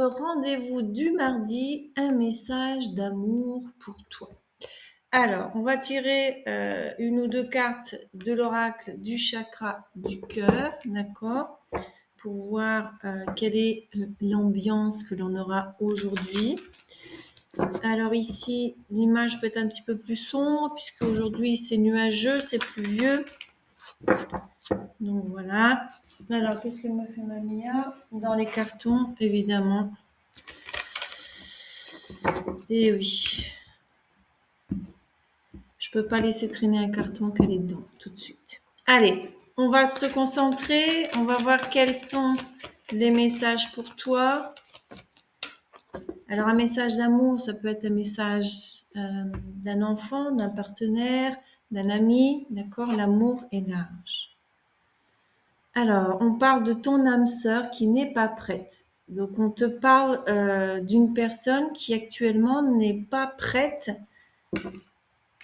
notre rendez-vous du mardi, un message d'amour pour toi. Alors, on va tirer une ou deux cartes de l'oracle du chakra du cœur, d'accord, pour voir quelle est l'ambiance que l'on aura aujourd'hui. Alors ici, l'image peut être un petit peu plus sombre, puisque aujourd'hui c'est nuageux, c'est pluvieux. Donc voilà. Alors, qu'est-ce qu'elle me fait Mamia? Dans les cartons, évidemment. Et oui. Je peux pas laisser traîner un carton qu'elle est dedans tout de suite. Allez, on va se concentrer. On va voir quels sont les messages pour toi. Alors, un message d'amour, ça peut être un message d'un enfant, d'un partenaire, d'un ami. D'accord? L'amour est large. Alors, on parle de ton âme sœur qui n'est pas prête. Donc, on te parle d'une personne qui actuellement n'est pas prête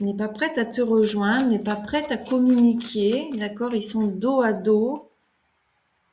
à te rejoindre, n'est pas prête à communiquer, d'accord? Ils sont dos à dos.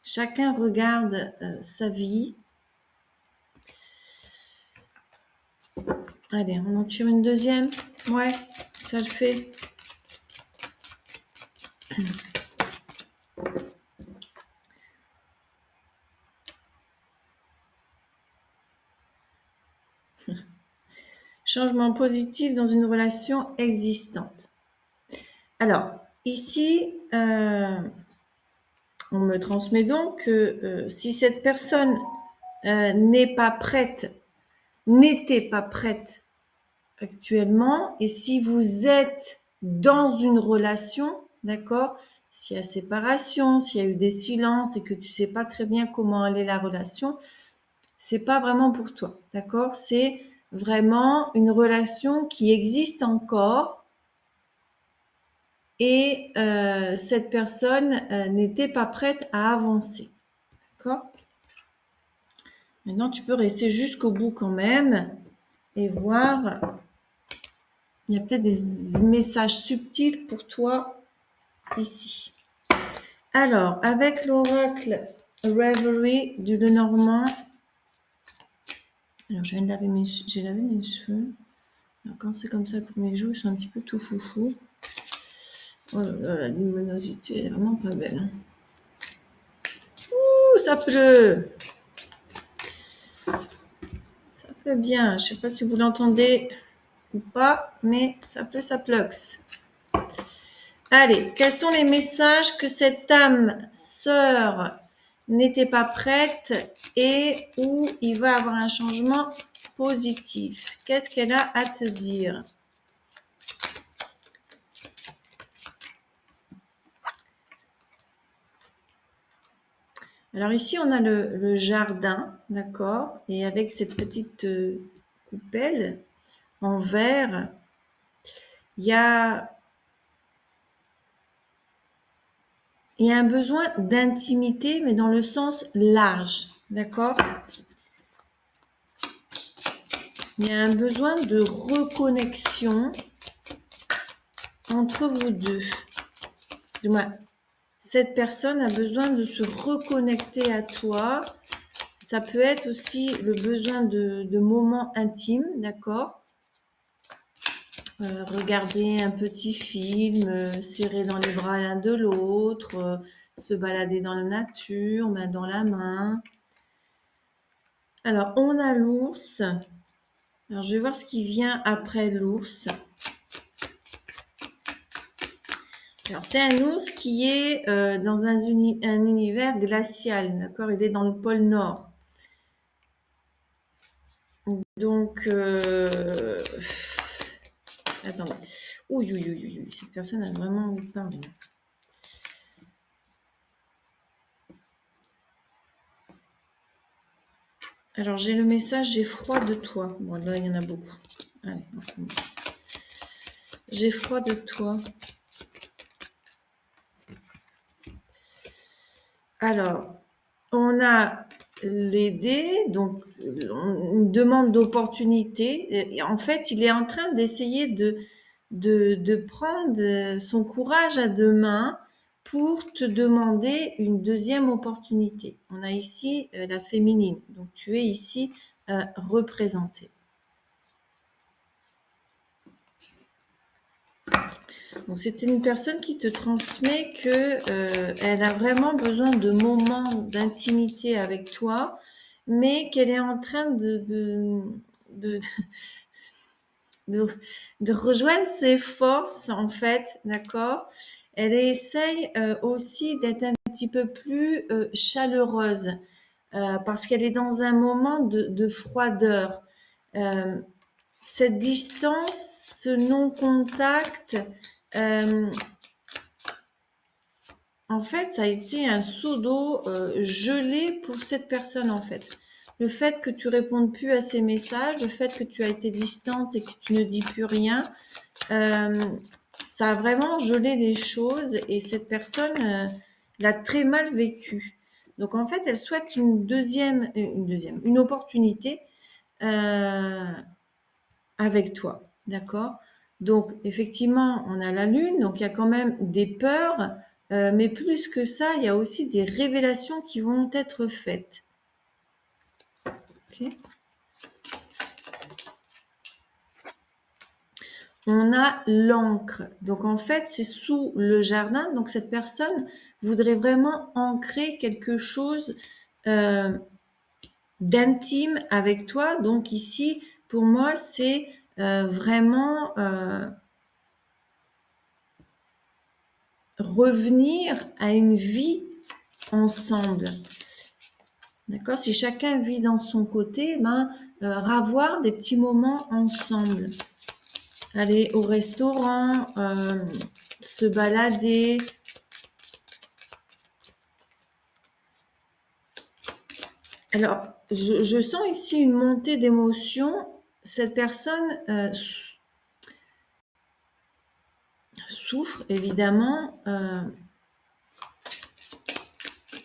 Chacun regarde sa vie. Allez, on en tire une deuxième. Ouais, ça le fait. Changement positif dans une relation existante. Alors, ici, on me transmet donc que si cette personne n'était pas prête actuellement, et si vous êtes dans une relation, d'accord, s'il y a séparation, s'il y a eu des silences et que tu sais pas très bien comment aller la relation, c'est pas vraiment pour toi, d'accord? C'est vraiment une relation qui existe encore et cette personne n'était pas prête à avancer, d'accord? Maintenant, tu peux rester jusqu'au bout quand même et voir. Il y a peut-être des messages subtils pour toi ici. Alors, avec l'oracle Reverie du Lenormand. Alors, j'ai lavé mes cheveux. Alors, quand c'est comme ça le premier jour, ils sont un petit peu tout foufou. Oh là là, la luminosité, elle est vraiment pas belle. Ouh, ça pleut. Ça pleut bien. Je sais pas si vous l'entendez ou pas, mais ça pleut, ça plexe. Allez, quels sont les messages que cette âme sœur n'était pas prête et où il va avoir un changement positif? Qu'est-ce qu'elle a à te dire? Alors ici, on a le jardin, d'accord? Et avec cette petite coupelle en verre, il y a un besoin d'intimité, mais dans le sens large, d'accord? Il y a un besoin de reconnexion entre vous deux. Du moins, cette personne a besoin de se reconnecter à toi. Ça peut être aussi le besoin de moments intimes, d'accord? Regarder un petit film, serrer dans les bras l'un de l'autre, se balader dans la nature, main dans la main. Alors, on a l'ours. Alors, je vais voir ce qui vient après l'ours. Alors, c'est un ours qui est dans un univers glacial, d'accord? Il est dans le pôle Nord. Donc, attendez. Ouh, cette personne a vraiment envie de parler. Alors, j'ai le message, j'ai froid de toi. Bon, là, il y en a beaucoup. Allez, j'ai froid de toi. Alors, on a les dés, donc une demande d'opportunité. En fait, il est en train d'essayer de prendre son courage à deux mains pour te demander une deuxième opportunité. On a ici la féminine, donc tu es ici représentée. Donc c'était une personne qui te transmet que elle a vraiment besoin de moments d'intimité avec toi, mais qu'elle est en train de, de rejoindre ses forces en fait, d'accord. Elle essaye aussi d'être un petit peu plus chaleureuse parce qu'elle est dans un moment de froideur. Cette distance, ce non-contact, en fait, ça a été un seau d'eau gelé pour cette personne, en fait. Le fait que tu répondes plus à ses messages, le fait que tu as été distante et que tu ne dis plus rien, ça a vraiment gelé les choses et cette personne l'a très mal vécu. Donc, en fait, elle souhaite une opportunité avec toi, d'accord? Donc, effectivement, on a la lune, donc il y a quand même des peurs, mais plus que ça, il y a aussi des révélations qui vont être faites. Ok. On a l'encre. Donc, en fait, c'est sous le jardin. Donc, cette personne voudrait vraiment ancrer quelque chose d'intime avec toi. Donc, ici, pour moi, c'est vraiment revenir à une vie ensemble. D'accord? Si chacun vit dans son côté, ravoir des petits moments ensemble. Aller au restaurant, se balader. Alors, je sens ici une montée d'émotion. Cette personne souffre évidemment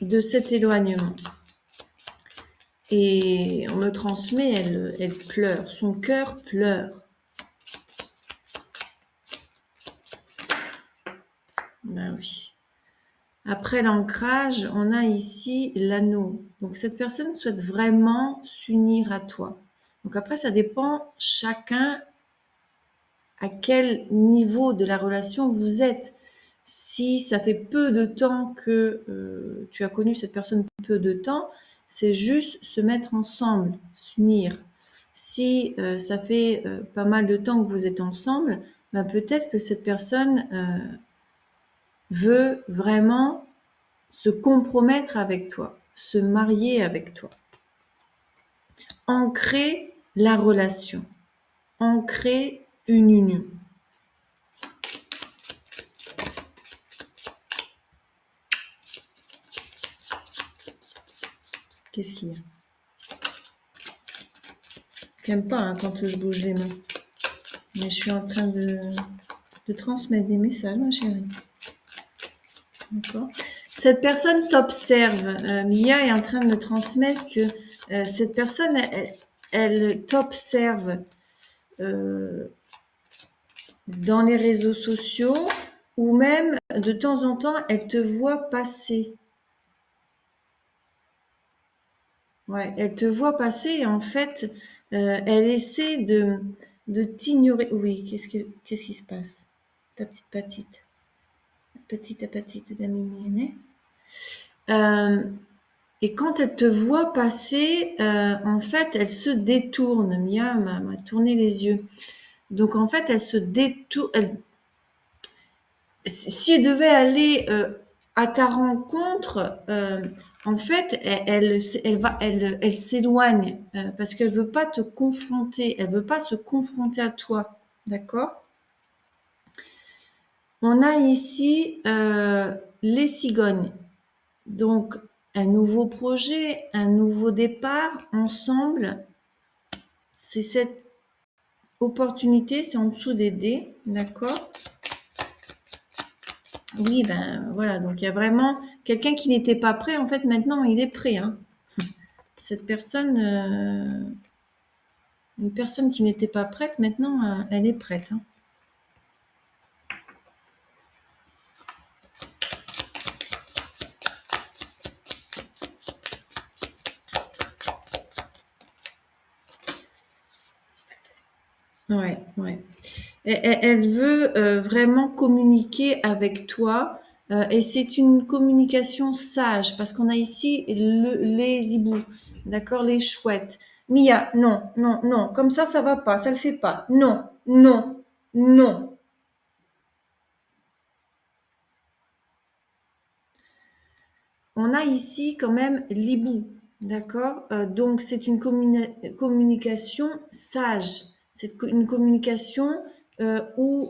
de cet éloignement. Et on me transmet, elle pleure, son cœur pleure. Ben oui. Après l'ancrage, on a ici l'anneau. Donc cette personne souhaite vraiment s'unir à toi. Donc après, ça dépend chacun à quel niveau de la relation vous êtes. Si ça fait peu de temps que tu as connu cette personne peu de temps, c'est juste se mettre ensemble, s'unir. Si ça fait pas mal de temps que vous êtes ensemble, ben peut-être que cette personne veut vraiment se compromettre avec toi, se marier avec toi. Ancrer la relation, ancrer une union. Qu'est-ce qu'il y a? J'aime pas quand je bouge les mains. Mais je suis en train de transmettre des messages, ma chérie. D'accord. Cette personne t'observe. Mia est en train de me transmettre que cette personne, elle t'observe dans les réseaux sociaux ou même de temps en temps, elle te voit passer. Ouais, elle te voit passer et en fait, elle essaie de t'ignorer. Oui, qu'est-ce qui se passe? Ta petite patite. Petite de la mignonne. Et quand elle te voit passer, en fait, elle se détourne. Mia m'a tourné les yeux. Donc, en fait, elle se détourne. Si elle devait aller à ta rencontre, en fait, elle s'éloigne parce qu'elle veut pas te confronter. Elle veut pas se confronter à toi. D'accord? On a ici les cigognes. Donc, un nouveau projet, un nouveau départ ensemble. C'est cette opportunité, c'est en dessous des dés, d'accord? Oui, ben voilà, donc il y a vraiment quelqu'un qui n'était pas prêt, en fait maintenant il est prêt. Hein. Cette personne, une personne qui n'était pas prête, maintenant elle est prête. Hein. Ouais, ouais. Elle veut vraiment communiquer avec toi et c'est une communication sage parce qu'on a ici les hiboux, d'accord, les chouettes. Mia, non, non, non, comme ça va pas, ça le fait pas. Non, non, non. On a ici quand même l'hibou, d'accord. Donc c'est une communication sage. C'est une communication où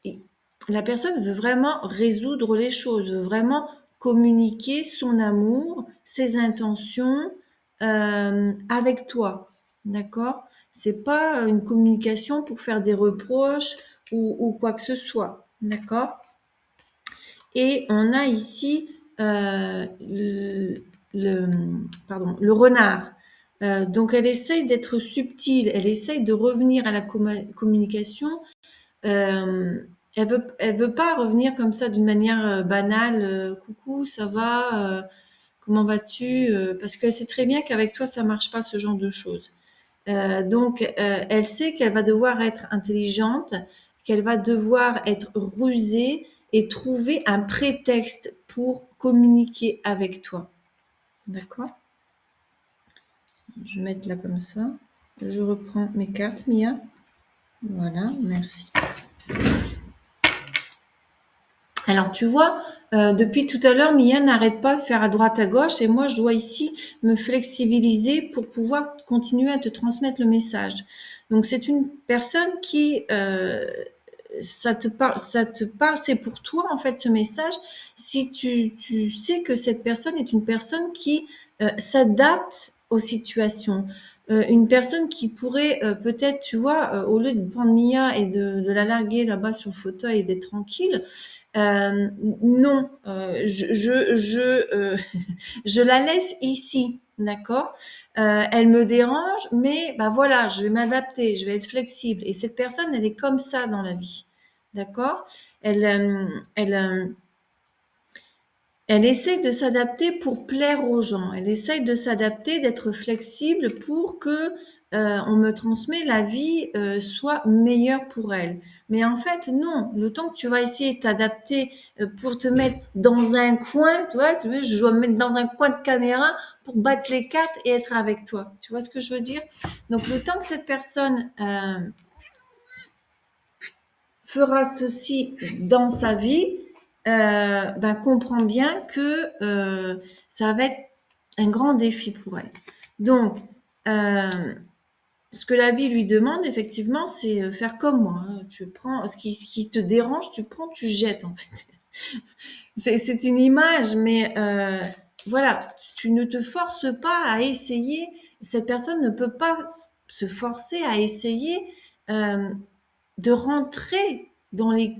et la personne veut vraiment résoudre les choses, veut vraiment communiquer son amour, ses intentions avec toi, d'accord? C'est pas une communication pour faire des reproches ou quoi que ce soit, d'accord? Et on a ici le, pardon, le renard. Donc elle essaye d'être subtile, elle essaye de revenir à la communication elle veut pas revenir comme ça d'une manière banale. Coucou, ça va comment vas-tu parce qu'elle sait très bien qu'avec toi, ça marche pas ce genre de choses. Donc, elle sait qu'elle va devoir être intelligente, qu'elle va devoir être rusée et trouver un prétexte pour communiquer avec toi. D'accord? Je vais mettre là comme ça. Je reprends mes cartes, Mia. Voilà, merci. Alors tu vois, depuis tout à l'heure, Mia n'arrête pas de faire à droite à gauche et moi je dois ici me flexibiliser pour pouvoir continuer à te transmettre le message. Donc c'est une personne qui ça te parle, c'est pour toi en fait ce message. Si tu sais que cette personne est une personne qui s'adapte aux situations, une personne qui pourrait peut-être, tu vois, au lieu de prendre Mia et de la larguer là-bas sur le fauteuil et d'être tranquille, non, je la laisse ici, d'accord. Elle me dérange, mais bah voilà, je vais m'adapter, je vais être flexible. Et cette personne, elle est comme ça dans la vie, d'accord. Elle, elle essaye de s'adapter pour plaire aux gens. Elle essaye de s'adapter, d'être flexible pour que on me transmet la vie soit meilleure pour elle. Mais en fait, non. Le temps que tu vas essayer de t'adapter pour te mettre dans un coin, tu vois, je dois me mettre dans un coin de caméra pour battre les cartes et être avec toi. Tu vois ce que je veux dire? Donc, le temps que cette personne fera ceci dans sa vie, ben, comprend bien que ça va être un grand défi pour elle. Donc, ce que la vie lui demande, effectivement, c'est faire comme moi. Hein. Tu prends ce qui te dérange, tu prends, tu jettes, en fait. C'est une image, mais voilà, tu ne te forces pas à essayer. Cette personne ne peut pas se forcer à essayer euh, de rentrer dans le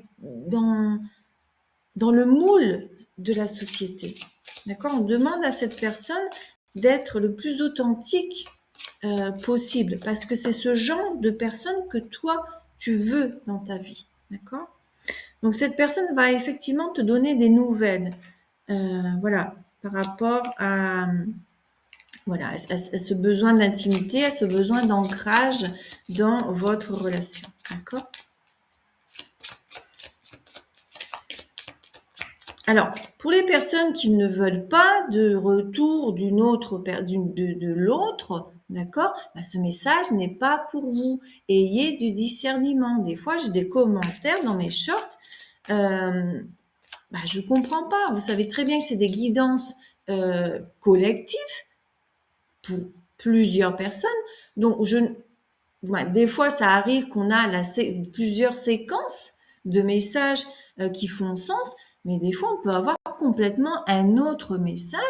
moule de la société. D'accord? On demande à cette personne d'être le plus authentique possible parce que c'est ce genre de personne que toi, tu veux dans ta vie. D'accord? Donc, cette personne va effectivement te donner des nouvelles. Voilà, par rapport à, voilà, à ce besoin d'intimité, à ce besoin d'ancrage dans votre relation. D'accord? Alors, pour les personnes qui ne veulent pas de retour d'une autre, de l'autre, d'accord, bah, ce message n'est pas pour vous. Ayez du discernement. Des fois, j'ai des commentaires dans mes shorts. Bah, je comprends pas. Vous savez très bien que c'est des guidances collectives pour plusieurs personnes. Donc, des fois, ça arrive qu'on a plusieurs séquences de messages qui font sens, mais des fois, on peut avoir complètement un autre message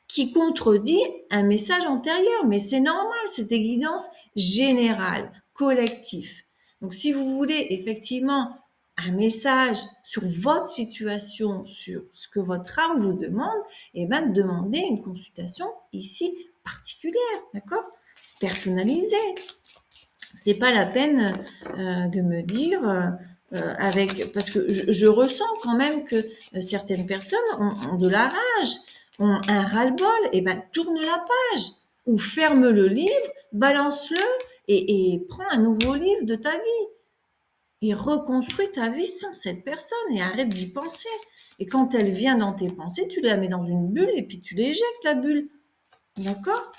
qui contredit un message antérieur. Mais c'est normal, c'est des guidances générales, collectives. Donc, si vous voulez effectivement un message sur votre situation, sur ce que votre âme vous demande, eh ben, demandez une consultation ici particulière, d'accord? Personnalisée. C'est pas la peine de me dire parce que je ressens quand même que certaines personnes ont de la rage, ont un ras-le-bol, et ben tourne la page ou ferme le livre, balance-le et prends un nouveau livre de ta vie. Et reconstruis ta vie sans cette personne et arrête d'y penser. Et quand elle vient dans tes pensées, tu la mets dans une bulle et puis tu l'éjectes, la bulle. D'accord?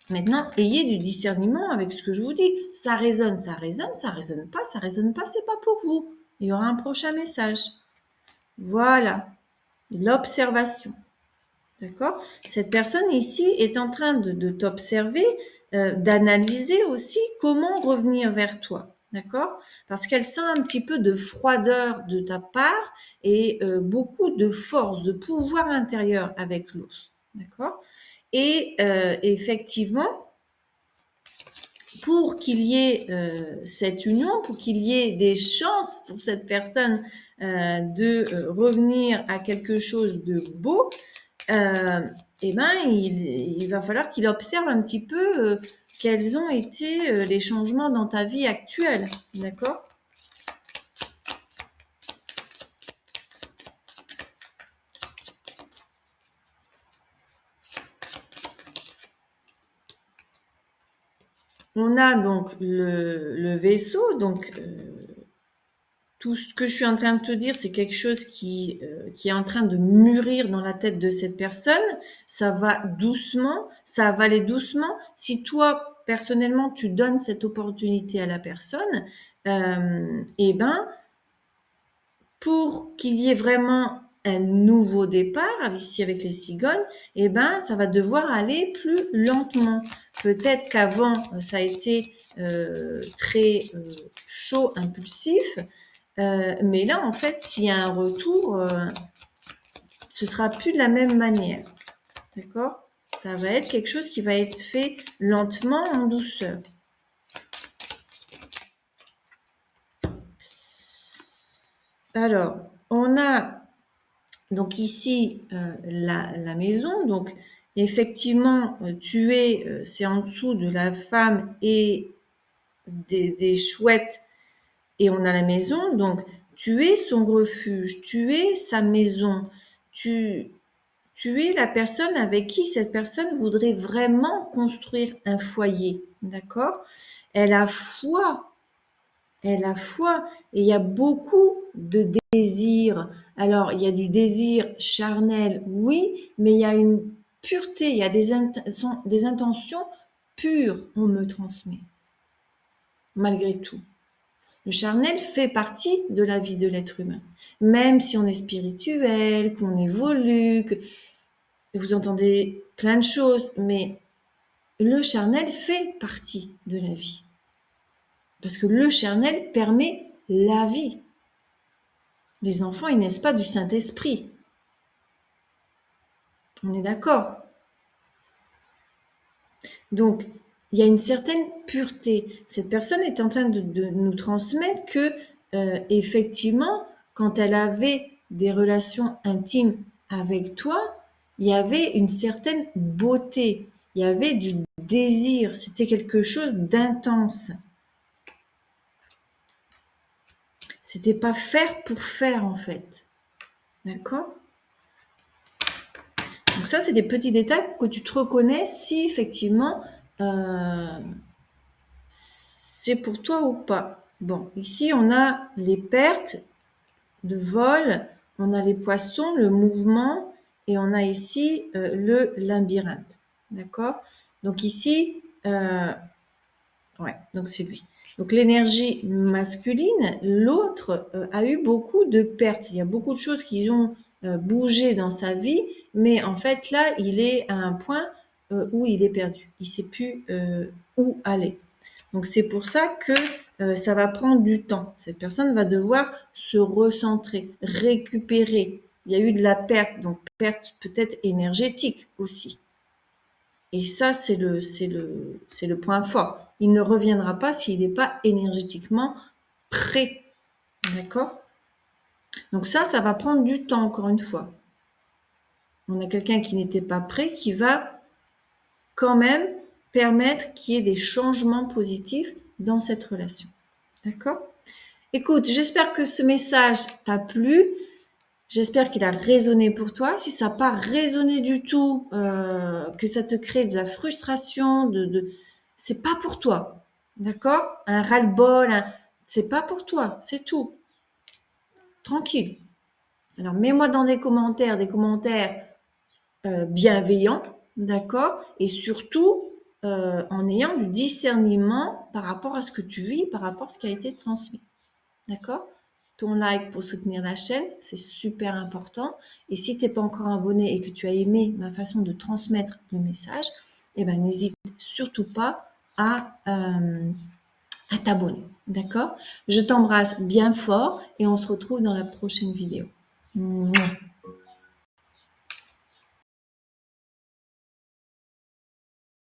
Maintenant, ayez du discernement avec ce que je vous dis. Ça résonne, ça résonne pas, c'est pas pour vous. Il y aura un prochain message. Voilà. L'observation. D'accord? Cette personne ici est en train de t'observer, d'analyser aussi comment revenir vers toi. D'accord? Parce qu'elle sent un petit peu de froideur de ta part et beaucoup de force, de pouvoir intérieur avec l'ours. D'accord? Et effectivement, pour qu'il y ait cette union, pour qu'il y ait des chances pour cette personne de revenir à quelque chose de beau, eh ben, il va falloir qu'il observe un petit peu quels ont été les changements dans ta vie actuelle. D'accord? On a donc le vaisseau, donc tout ce que je suis en train de te dire, c'est quelque chose qui est en train de mûrir dans la tête de cette personne. Ça va doucement, ça va aller doucement. Si toi, personnellement, tu donnes cette opportunité à la personne, eh ben, pour qu'il y ait vraiment un nouveau départ, ici avec les cigognes, eh ben, ça va devoir aller plus lentement. Peut-être qu'avant, ça a été très chaud, impulsif, mais là, en fait, s'il y a un retour, ce sera plus de la même manière. D'accord? Ça va être quelque chose qui va être fait lentement, en douceur. Alors, on a donc ici la maison. Donc, effectivement, tu es, c'est en dessous de la femme et des chouettes, et on a la maison. Donc, tu es son refuge, tu es sa maison, tu es la personne avec qui cette personne voudrait vraiment construire un foyer, d'accord? Elle a foi, elle a foi, et il y a beaucoup de désirs. Alors, il y a du désir charnel, oui, mais il y a une pureté, il y a des intentions pures, on me transmet, malgré tout. Le charnel fait partie de la vie de l'être humain. Même si on est spirituel, qu'on évolue, que vous entendez plein de choses, mais le charnel fait partie de la vie. Parce que le charnel permet la vie. Les enfants, ils naissent pas du Saint-Esprit. On est d'accord. Donc, il y a une certaine pureté. Cette personne est en train de nous transmettre que, effectivement, quand elle avait des relations intimes avec toi, il y avait une certaine beauté, il y avait du désir, c'était quelque chose d'intense. C'était pas faire pour faire, en fait. D'accord? Donc ça, c'est des petits détails pour que tu te reconnais si effectivement c'est pour toi ou pas. Bon, ici, on a les pertes de vol, on a les poissons, le mouvement, et on a ici le labyrinthe. D'accord? Donc ici, ouais, donc c'est lui. Donc l'énergie masculine, l'autre a eu beaucoup de pertes. Il y a beaucoup de choses qui ont bougé dans sa vie, mais en fait là, il est à un point où il est perdu. Il sait plus où aller. Donc c'est pour ça que ça va prendre du temps. Cette personne va devoir se recentrer, récupérer. Il y a eu de la perte, donc perte peut-être énergétique aussi. Et ça, c'est le point fort. Il ne reviendra pas s'il n'est pas énergétiquement prêt. D'accord? Donc ça va prendre du temps, encore une fois. On a quelqu'un qui n'était pas prêt, qui va quand même permettre qu'il y ait des changements positifs dans cette relation. D'accord? Écoute, j'espère que ce message t'a plu. J'espère qu'il a résonné pour toi. Si ça n'a pas résonné du tout, que ça te crée de la frustration, c'est pas pour toi. D'accord? Un ras-le-bol, c'est pas pour toi, c'est tout. Tranquille. Alors, mets-moi dans des commentaires bienveillants, d'accord? Et surtout, en ayant du discernement par rapport à ce que tu vis, par rapport à ce qui a été transmis. D'accord? Ton like pour soutenir la chaîne, c'est super important. Et si tu n'es pas encore abonné et que tu as aimé ma façon de transmettre le message, eh ben, n'hésite surtout pas à t'abonner. D'accord? Je t'embrasse bien fort et on se retrouve dans la prochaine vidéo. Mouah.